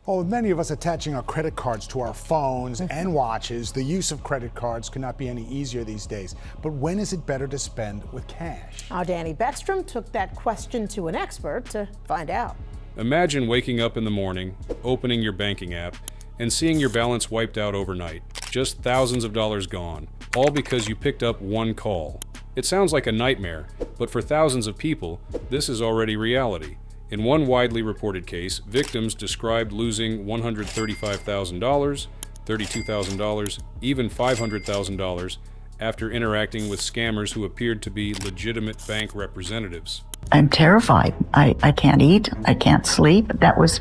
Well, with many of us attaching our credit cards to our phones and watches, the use of credit cards could not be any easier these days. But when is it better to spend with cash? Our Danny Beckstrom took that question to an expert to find out. Imagine waking up in the morning, opening your banking app, and seeing your balance wiped out overnight. Just thousands of dollars gone, all because you picked up one call. It sounds like a nightmare, but for thousands of people, this is already reality. In one widely reported case, victims described losing $135,000, $32,000, even $500,000 after interacting with scammers who appeared to be legitimate bank representatives. I'm terrified. I can't eat. I can't sleep. That was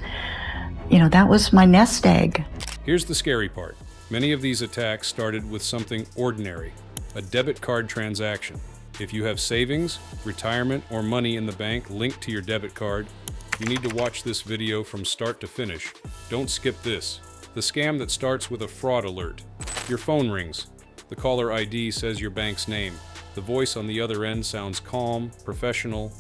my nest egg. Here's the scary part. Many of these attacks started with something ordinary, a debit card transaction. If you have savings, retirement, or money in the bank linked to your debit card, you need to watch this video from start to finish. Don't skip this. The scam that starts with a fraud alert. Your phone rings. The caller ID says your bank's name. The voice on the other end sounds calm, professional,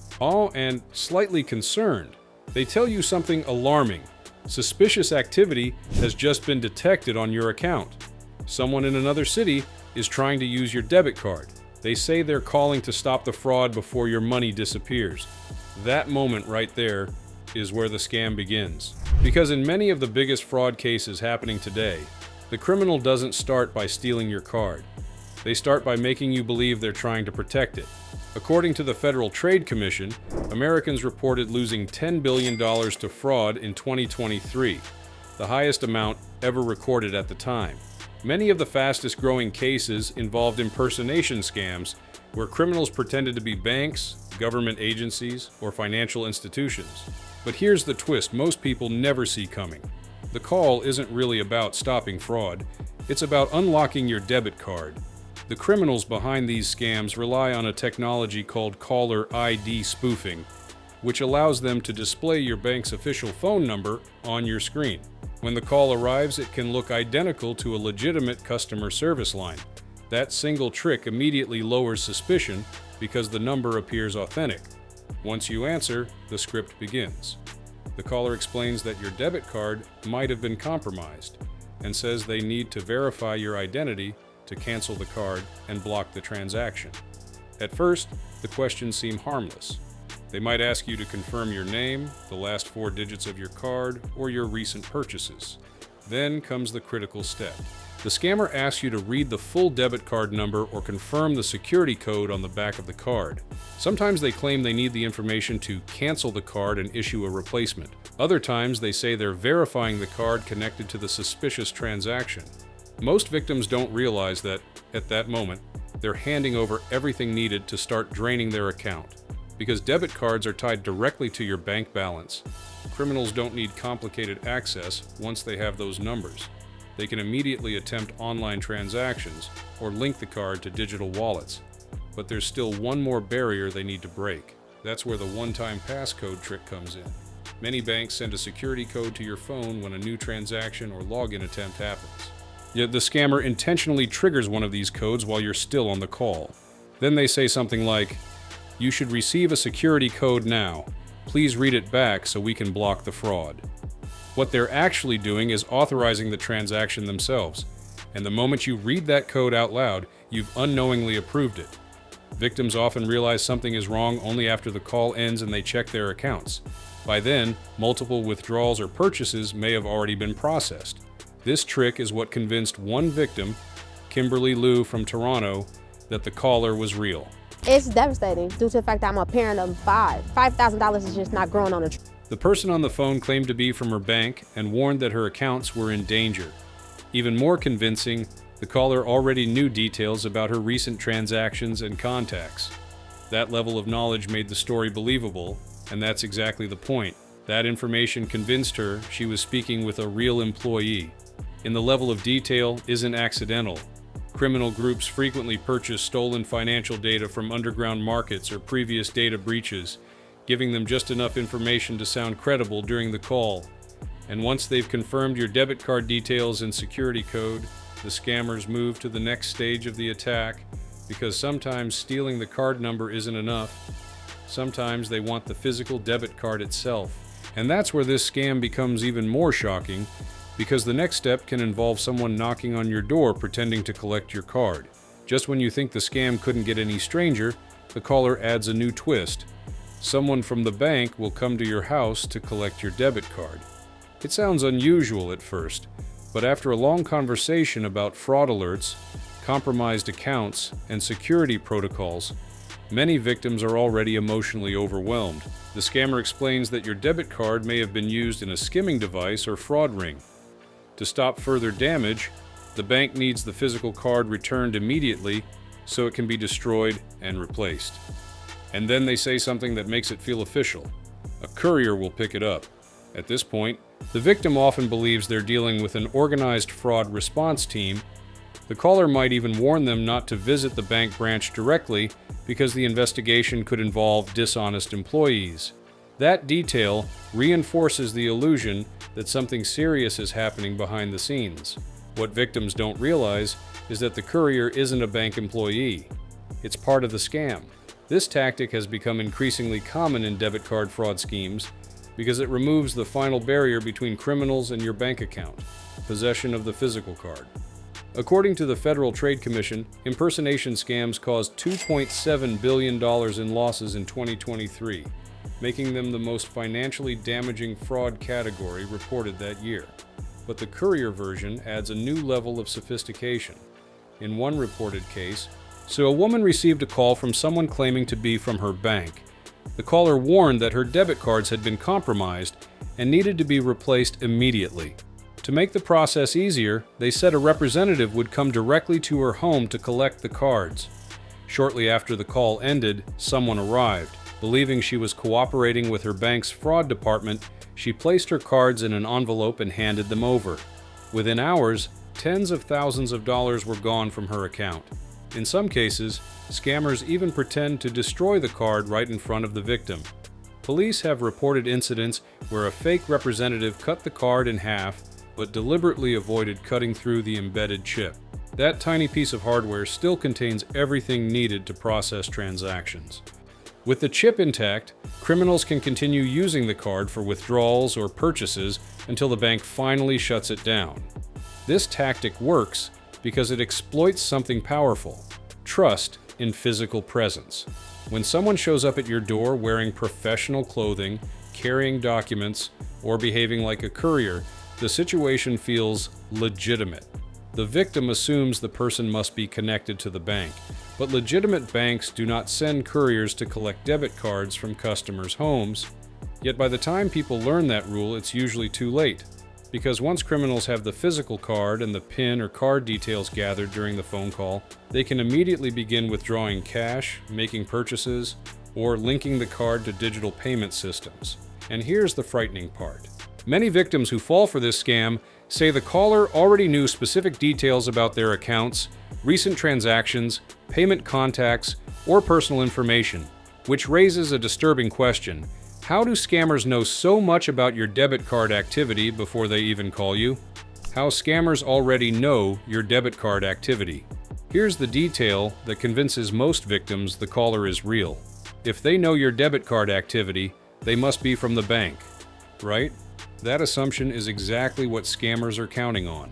and slightly concerned. They tell you something alarming. Suspicious activity has just been detected on your account. Someone in another city is trying to use your debit card. They say they're calling to stop the fraud before your money disappears. That moment right there is where the scam begins. Because in many of the biggest fraud cases happening today, the criminal doesn't start by stealing your card. They start by making you believe they're trying to protect it. According to the Federal Trade Commission, Americans reported losing $10 billion to fraud in 2023, the highest amount ever recorded at the time. Many of the fastest growing cases involved impersonation scams, where criminals pretended to be banks, government agencies, or financial institutions. But here's the twist most people never see coming. The call isn't really about stopping fraud, it's about unlocking your debit card. The criminals behind these scams rely on a technology called caller ID spoofing, which allows them to display your bank's official phone number on your screen. When the call arrives, it can look identical to a legitimate customer service line. That single trick immediately lowers suspicion because the number appears authentic. Once you answer, the script begins. The caller explains that your debit card might have been compromised and says they need to verify your identity to cancel the card and block the transaction. At first, the questions seem harmless. They might ask you to confirm your name, the last 4 digits of your card, or your recent purchases. Then comes the critical step. The scammer asks you to read the full debit card number or confirm the security code on the back of the card. Sometimes they claim they need the information to cancel the card and issue a replacement. Other times they say they're verifying the card connected to the suspicious transaction. Most victims don't realize that, at that moment, they're handing over everything needed to start draining their account. Because debit cards are tied directly to your bank balance, criminals don't need complicated access once they have those numbers. They can immediately attempt online transactions or link the card to digital wallets. But there's still one more barrier they need to break. That's where the one-time passcode trick comes in. Many banks send a security code to your phone when a new transaction or login attempt happens. Yet the scammer intentionally triggers one of these codes while you're still on the call. Then they say something like, "You should receive a security code now. Please read it back so we can block the fraud." What they're actually doing is authorizing the transaction themselves, and the moment you read that code out loud, you've unknowingly approved it. Victims often realize something is wrong only after the call ends and they check their accounts. By then, multiple withdrawals or purchases may have already been processed. This trick is what convinced one victim, Kimberly Lou from Toronto, that the caller was real. It's devastating due to the fact that I'm a parent of 5. $5,000 is just not growing on a tree. The person on the phone claimed to be from her bank and warned that her accounts were in danger. Even more convincing, the caller already knew details about her recent transactions and contacts. That level of knowledge made the story believable, and that's exactly the point. That information convinced her she was speaking with a real employee. And the level of detail isn't accidental. Criminal groups frequently purchase stolen financial data from underground markets or previous data breaches, giving them just enough information to sound credible during the call. And once they've confirmed your debit card details and security code, the scammers move to the next stage of the attack, because sometimes stealing the card number isn't enough. Sometimes they want the physical debit card itself. And that's where this scam becomes even more shocking, because the next step can involve someone knocking on your door pretending to collect your card. Just when you think the scam couldn't get any stranger, the caller adds a new twist. Someone from the bank will come to your house to collect your debit card. It sounds unusual at first, but after a long conversation about fraud alerts, compromised accounts, and security protocols, many victims are already emotionally overwhelmed. The scammer explains that your debit card may have been used in a skimming device or fraud ring. To stop further damage, the bank needs the physical card returned immediately so it can be destroyed and replaced. And then they say something that makes it feel official. A courier will pick it up. At this point, the victim often believes they're dealing with an organized fraud response team. The caller might even warn them not to visit the bank branch directly because the investigation could involve dishonest employees. That detail reinforces the illusion that something serious is happening behind the scenes. What victims don't realize is that the courier isn't a bank employee. It's part of the scam. This tactic has become increasingly common in debit card fraud schemes because it removes the final barrier between criminals and your bank account, possession of the physical card. According to the Federal Trade Commission, impersonation scams caused $2.7 billion in losses in 2023, making them the most financially damaging fraud category reported that year. But the courier version adds a new level of sophistication. In one reported case, a woman received a call from someone claiming to be from her bank. The caller warned that her debit cards had been compromised and needed to be replaced immediately. To make the process easier, they said a representative would come directly to her home to collect the cards. Shortly after the call ended, someone arrived. Believing she was cooperating with her bank's fraud department, she placed her cards in an envelope and handed them over. Within hours, tens of thousands of dollars were gone from her account. In some cases, scammers even pretend to destroy the card right in front of the victim. Police have reported incidents where a fake representative cut the card in half but deliberately avoided cutting through the embedded chip. That tiny piece of hardware still contains everything needed to process transactions. With the chip intact, criminals can continue using the card for withdrawals or purchases until the bank finally shuts it down. This tactic works because it exploits something powerful: trust in physical presence. When someone shows up at your door wearing professional clothing, carrying documents, or behaving like a courier, the situation feels legitimate. The victim assumes the person must be connected to the bank, but legitimate banks do not send couriers to collect debit cards from customers' homes. Yet by the time people learn that rule, it's usually too late, because once criminals have the physical card and the PIN or card details gathered during the phone call, they can immediately begin withdrawing cash, making purchases, or linking the card to digital payment systems. And here's the frightening part. Many victims who fall for this scam say the caller already knew specific details about their accounts, recent transactions, payment contacts, or personal information, which raises a disturbing question. How do scammers know so much about your debit card activity before they even call you? How scammers already know your debit card activity. Here's the detail that convinces most victims the caller is real. If they know your debit card activity, they must be from the bank, right? That assumption is exactly what scammers are counting on.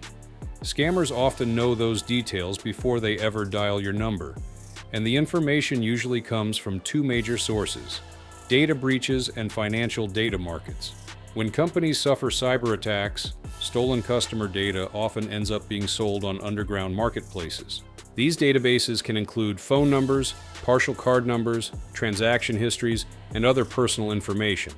Scammers often know those details before they ever dial your number, and the information usually comes from two major sources: data breaches and financial data markets. When companies suffer cyber attacks, stolen customer data often ends up being sold on underground marketplaces. These databases can include phone numbers, partial card numbers, transaction histories, and other personal information.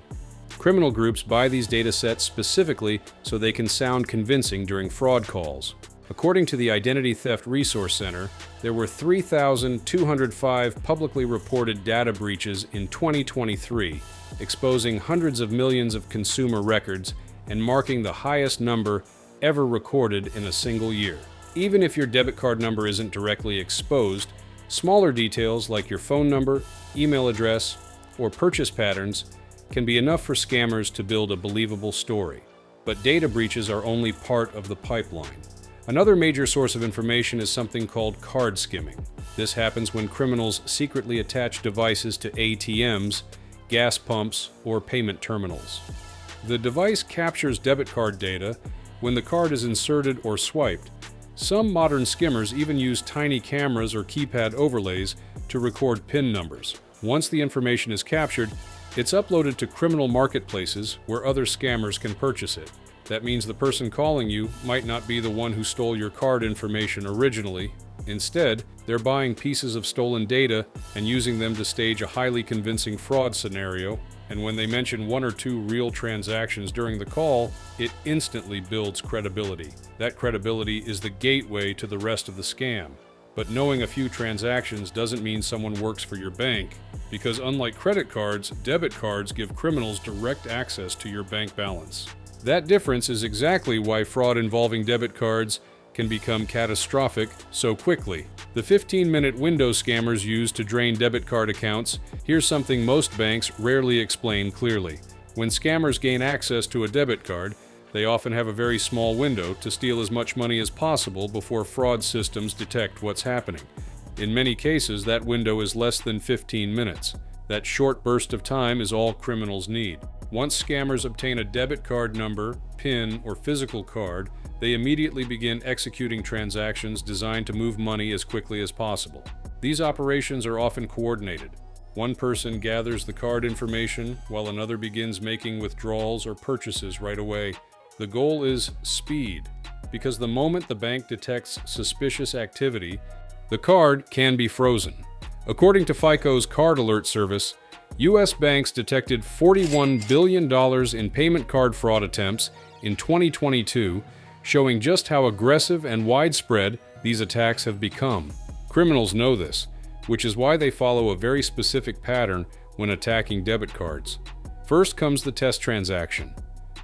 Criminal groups buy these data sets specifically so they can sound convincing during fraud calls. According to the Identity Theft Resource Center, there were 3,205 publicly reported data breaches in 2023, exposing hundreds of millions of consumer records and marking the highest number ever recorded in a single year. Even if your debit card number isn't directly exposed, smaller details like your phone number, email address, or purchase patterns can be enough for scammers to build a believable story. But data breaches are only part of the pipeline. Another major source of information is something called card skimming. This happens when criminals secretly attach devices to ATMs, gas pumps, or payment terminals. The device captures debit card data when the card is inserted or swiped. Some modern skimmers even use tiny cameras or keypad overlays to record PIN numbers. Once the information is captured, it's uploaded to criminal marketplaces where other scammers can purchase it. That means the person calling you might not be the one who stole your card information originally. Instead, they're buying pieces of stolen data and using them to stage a highly convincing fraud scenario. And when they mention 1 or 2 real transactions during the call, it instantly builds credibility. That credibility is the gateway to the rest of the scam. But knowing a few transactions doesn't mean someone works for your bank, because unlike credit cards, debit cards give criminals direct access to your bank balance. That difference is exactly why fraud involving debit cards can become catastrophic so quickly. The 15-minute window scammers use to drain debit card accounts. Here's something most banks rarely explain clearly. When scammers gain access to a debit card, they often have a very small window to steal as much money as possible before fraud systems detect what's happening. In many cases, that window is less than 15 minutes. That short burst of time is all criminals need. Once scammers obtain a debit card number, PIN, or physical card, they immediately begin executing transactions designed to move money as quickly as possible. These operations are often coordinated. One person gathers the card information while another begins making withdrawals or purchases right away. The goal is speed, because the moment the bank detects suspicious activity, the card can be frozen. According to FICO's Card Alert service, U.S. banks detected $41 billion in payment card fraud attempts in 2022, showing just how aggressive and widespread these attacks have become. Criminals know this, which is why they follow a very specific pattern when attacking debit cards. First comes the test transaction.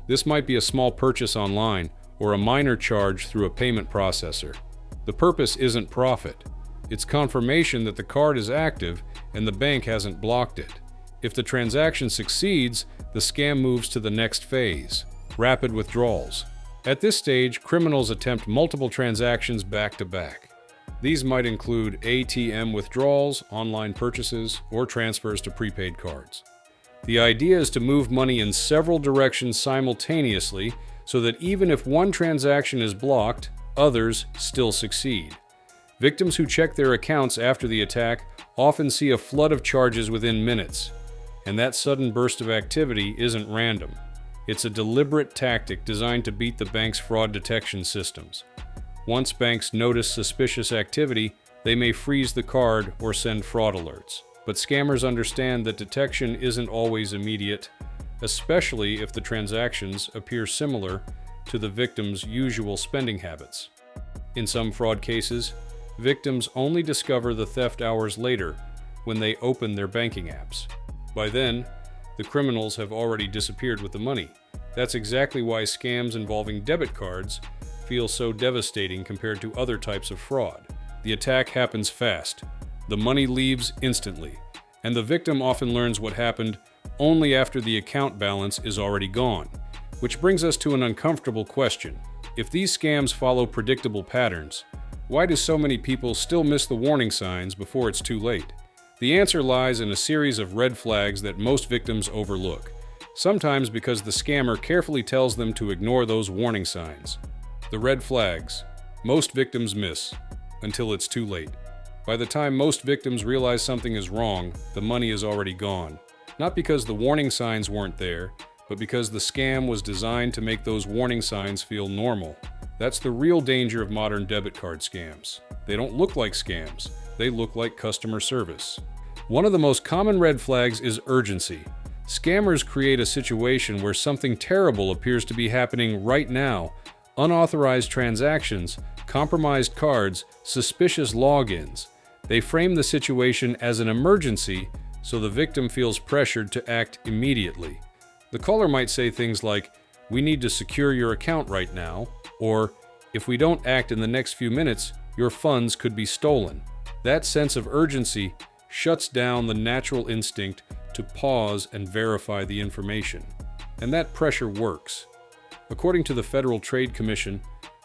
This might be a small purchase online or a minor charge through a payment processor. The purpose isn't profit. It's confirmation that the card is active and the bank hasn't blocked it. If the transaction succeeds, the scam moves to the next phase, rapid withdrawals. At this stage, criminals attempt multiple transactions back to back. These might include ATM withdrawals, online purchases, or transfers to prepaid cards. The idea is to move money in several directions simultaneously so that even if one transaction is blocked, others still succeed. Victims who check their accounts after the attack often see a flood of charges within minutes. And that sudden burst of activity isn't random. It's a deliberate tactic designed to beat the bank's fraud detection systems. Once banks notice suspicious activity, they may freeze the card or send fraud alerts. But scammers understand that detection isn't always immediate, especially if the transactions appear similar to the victim's usual spending habits. In some fraud cases, victims only discover the theft hours later when they open their banking apps. By then, the criminals have already disappeared with the money. That's exactly why scams involving debit cards feel so devastating compared to other types of fraud. The attack happens fast, the money leaves instantly, and the victim often learns what happened only after the account balance is already gone. Which brings us to an uncomfortable question. If these scams follow predictable patterns, why do so many people still miss the warning signs before it's too late? The answer lies in a series of red flags that most victims overlook, sometimes because the scammer carefully tells them to ignore those warning signs. The red flags most victims miss until it's too late. By the time most victims realize something is wrong, the money is already gone. Not because the warning signs weren't there, but because the scam was designed to make those warning signs feel normal. That's the real danger of modern debit card scams. They don't look like scams, they look like customer service. One of the most common red flags is urgency. Scammers create a situation where something terrible appears to be happening right now. Unauthorized transactions, compromised cards, suspicious logins. They frame the situation as an emergency, so the victim feels pressured to act immediately. The caller might say things like, "We need to secure your account right now," or, "If we don't act in the next few minutes, your funds could be stolen." That sense of urgency shuts down the natural instinct to pause and verify the information. And that pressure works. According to the Federal Trade Commission,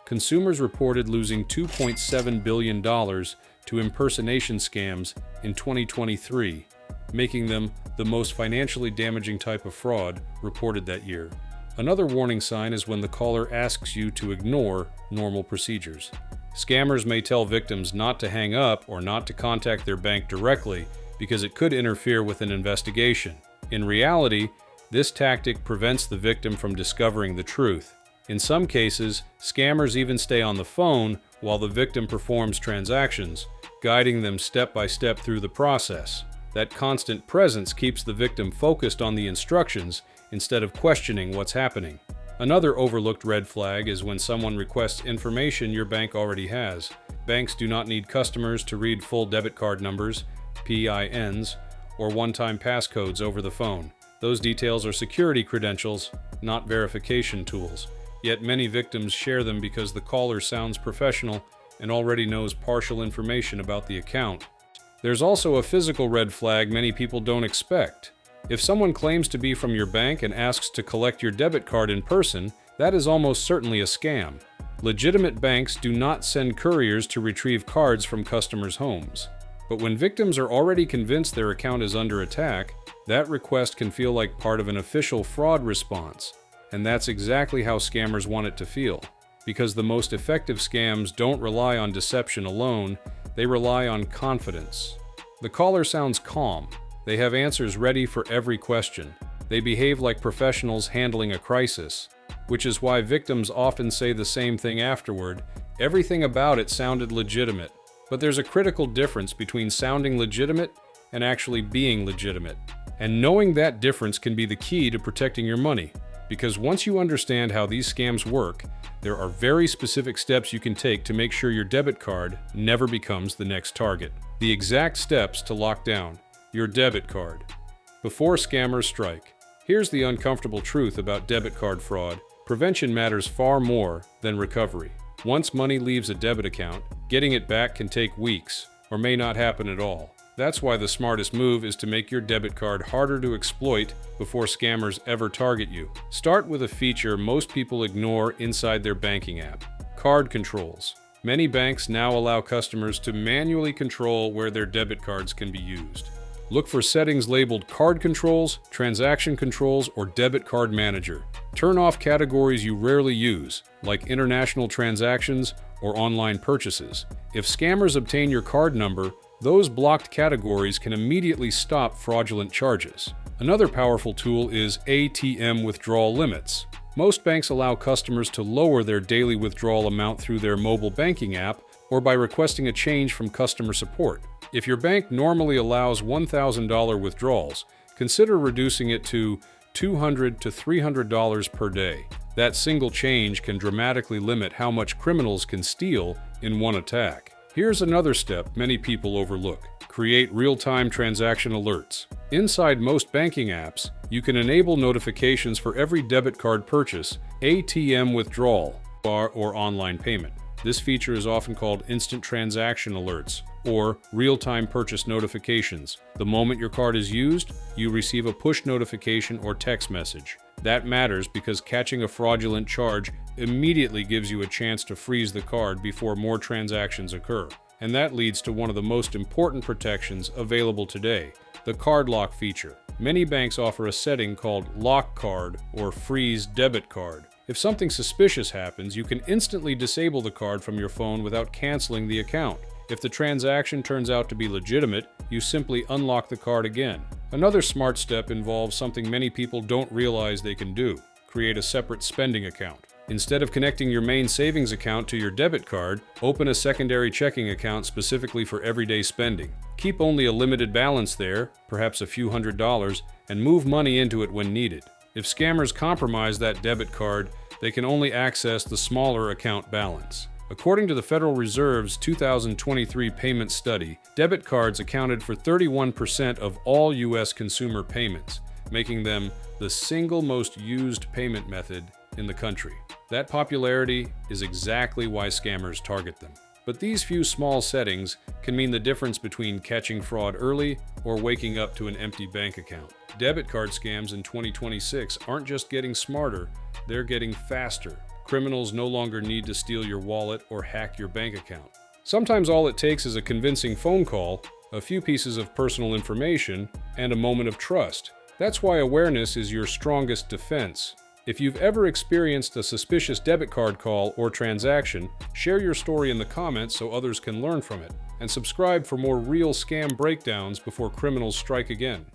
consumers reported losing $2.7 billion to impersonation scams in 2023, making them the most financially damaging type of fraud reported that year. Another warning sign is when the caller asks you to ignore normal procedures. Scammers may tell victims not to hang up or not to contact their bank directly because it could interfere with an investigation. In reality, this tactic prevents the victim from discovering the truth. In some cases, scammers even stay on the phone while the victim performs transactions, guiding them step by step through the process. That constant presence keeps the victim focused on the instructions instead of questioning what's happening. Another overlooked red flag is when someone requests information your bank already has. Banks do not need customers to read full debit card numbers, PINs, or one-time passcodes over the phone. Those details are security credentials, not verification tools. Yet many victims share them because the caller sounds professional and already knows partial information about the account. There's also a physical red flag many people don't expect. If someone claims to be from your bank and asks to collect your debit card in person, that is almost certainly a scam. Legitimate banks do not send couriers to retrieve cards from customers' homes. But when victims are already convinced their account is under attack, that request can feel like part of an official fraud response. And that's exactly how scammers want it to feel. Because the most effective scams don't rely on deception alone, they rely on confidence. The caller sounds calm. They have answers ready for every question. They behave like professionals handling a crisis, which is why victims often say the same thing afterward. Everything about it sounded legitimate. But there's a critical difference between sounding legitimate and actually being legitimate. And knowing that difference can be the key to protecting your money. Because once you understand how these scams work, there are very specific steps you can take to make sure your debit card never becomes the next target. The exact steps to lock down your debit card before scammers strike. Here's the uncomfortable truth about debit card fraud. Prevention matters far more than recovery. Once money leaves a debit account, getting it back can take weeks or may not happen at all. That's why the smartest move is to make your debit card harder to exploit before scammers ever target you. Start with a feature most people ignore inside their banking app: card controls. Many banks now allow customers to manually control where their debit cards can be used. Look for settings labeled Card Controls, Transaction Controls, or Debit Card Manager. Turn off categories you rarely use, like international transactions or online purchases. If scammers obtain your card number, those blocked categories can immediately stop fraudulent charges. Another powerful tool is ATM withdrawal limits. Most banks allow customers to lower their daily withdrawal amount through their mobile banking app or by requesting a change from customer support. If your bank normally allows $1,000 withdrawals, consider reducing it to $200 to $300 per day. That single change can dramatically limit how much criminals can steal in one attack. Here's another step many people overlook: create real-time transaction alerts. Inside most banking apps, you can enable notifications for every debit card purchase, ATM withdrawal, or online payment. This feature is often called instant transaction alerts, or real-time purchase notifications. The moment your card is used, you receive a push notification or text message. That matters because catching a fraudulent charge immediately gives you a chance to freeze the card before more transactions occur. And that leads to one of the most important protections available today: the card lock feature. Many banks offer a setting called Lock Card or Freeze Debit Card. If something suspicious happens, you can instantly disable the card from your phone without canceling the account. If the transaction turns out to be legitimate, you simply unlock the card again. Another smart step involves something many people don't realize they can do: create a separate spending account. Instead of connecting your main savings account to your debit card, open a secondary checking account specifically for everyday spending. Keep only a limited balance there, perhaps a few $100s, and move money into it when needed. If scammers compromise that debit card, they can only access the smaller account balance. According to the Federal Reserve's 2023 payment study, debit cards accounted for 31% of all U.S. consumer payments, making them the single most used payment method in the country. That popularity is exactly why scammers target them. But these few small settings can mean the difference between catching fraud early or waking up to an empty bank account. Debit card scams in 2026 aren't just getting smarter, they're getting faster. Criminals no longer need to steal your wallet or hack your bank account. Sometimes all it takes is a convincing phone call, a few pieces of personal information, and a moment of trust. That's why awareness is your strongest defense. If you've ever experienced a suspicious debit card call or transaction, share your story in the comments so others can learn from it. And subscribe for more real scam breakdowns before criminals strike again.